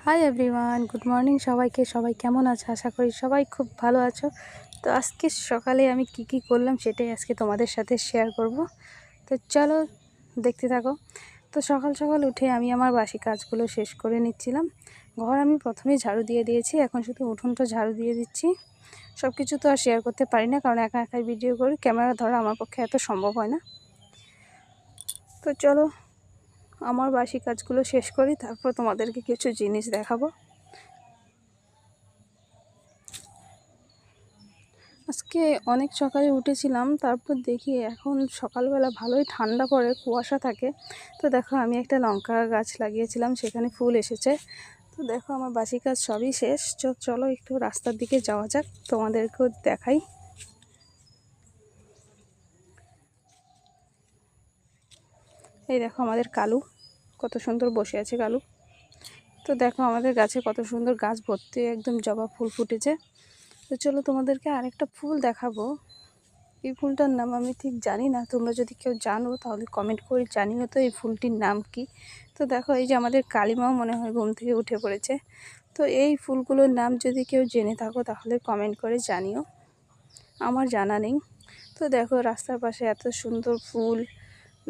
Hi everyone, good morning সবাইকে। সবাই কেমন আছো? আশা করি সবাই খুব ভালো আছো। তো আজকে সকালে আমি কি করলাম সেটাই আজকে তোমাদের সাথে শেয়ার করব। তো চলো দেখতে থাকো। তো সকাল সকাল উঠে আমি আমার বাসি কাজগুলো শেষ করে নিচ্ছিলাম। ঘর আমি প্রথমেই ঝাড়ু দিয়ে দিয়েছি, এখন শুধু উঠোনটা ঝাড়ু দিয়ে দিচ্ছি। সব কিছু তো আর শেয়ার করতে পারি না, কারণ একা একাই ভিডিও করি, ক্যামেরা ধরা আমার পক্ষে এত সম্ভব হয় না। তো চলো আমার বাসি কাজগুলো শেষ করি, তারপর তোমাদেরকে কিছু জিনিস দেখাবো। আজকে অনেক সকালে উঠেছিলাম, তারপর দেখি এখন সকালবেলা ভালোই ঠান্ডা পড়ে, কুয়াশা থাকে। তো দেখো আমি একটা লঙ্কা গাছ লাগিয়েছিলাম, সেখানে ফুল এসেছে। তো দেখো আমার বাসি কাজ সবই শেষ। চলো একটু রাস্তার দিকে যাওয়া যাক, তোমাদেরকেও দেখাই। এই দেখো আমাদের কালু কত সুন্দর বসে আছে কালু। তো দেখো আমাদের গাছে কত সুন্দর, গাছ ভর্তি একদম জবা ফুল ফুটেছে। তো চলো তোমাদেরকে আরেকটা ফুল দেখাবো। এই ফুলটার নাম আমি ঠিক জানি না, তোমরা যদি কেউ জানো তাহলে কমেন্ট করে জানিও তো এই ফুলটির নাম কি। তো দেখো এই যে আমাদের কালিমাও মনে হয় ঘুম থেকে উঠে পড়েছে। তো এই ফুলগুলোর নাম যদি কেউ জেনে থাকো তাহলে কমেন্ট করে জানিও, আমার জানা নেই। তো দেখো রাস্তার পাশে এত সুন্দর ফুল,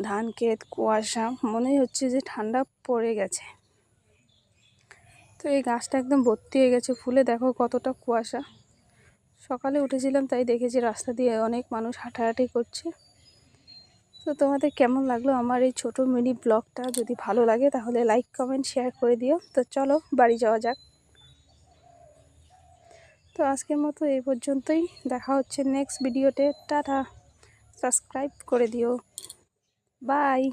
ধান ক্ষেত, কুয়াশা, মনে হচ্ছে যে ঠান্ডা পড়ে গেছে। তো এই গাছটা একদম ভর্তি হয়ে গেছে ফুলে, দেখো কতটা কুয়াশা। সকালে উঠেছিলাম তাই দেখেছি রাস্তা দিয়ে অনেক মানুষ হাঁটাহাঁটি করছে। তো তোমাদের কেমন লাগলো আমার এই ছোট মিনি ব্লগটা? যদি ভালো লাগে তাহলে লাইক কমেন্ট শেয়ার করে দিও। তো চলো বাড়ি যাওয়া যাক। তো আজকের মতো এই পর্যন্তই, দেখা হচ্ছে নেক্সট ভিডিওতে। টাটা, সাবস্ক্রাইব করে দিও, বাই।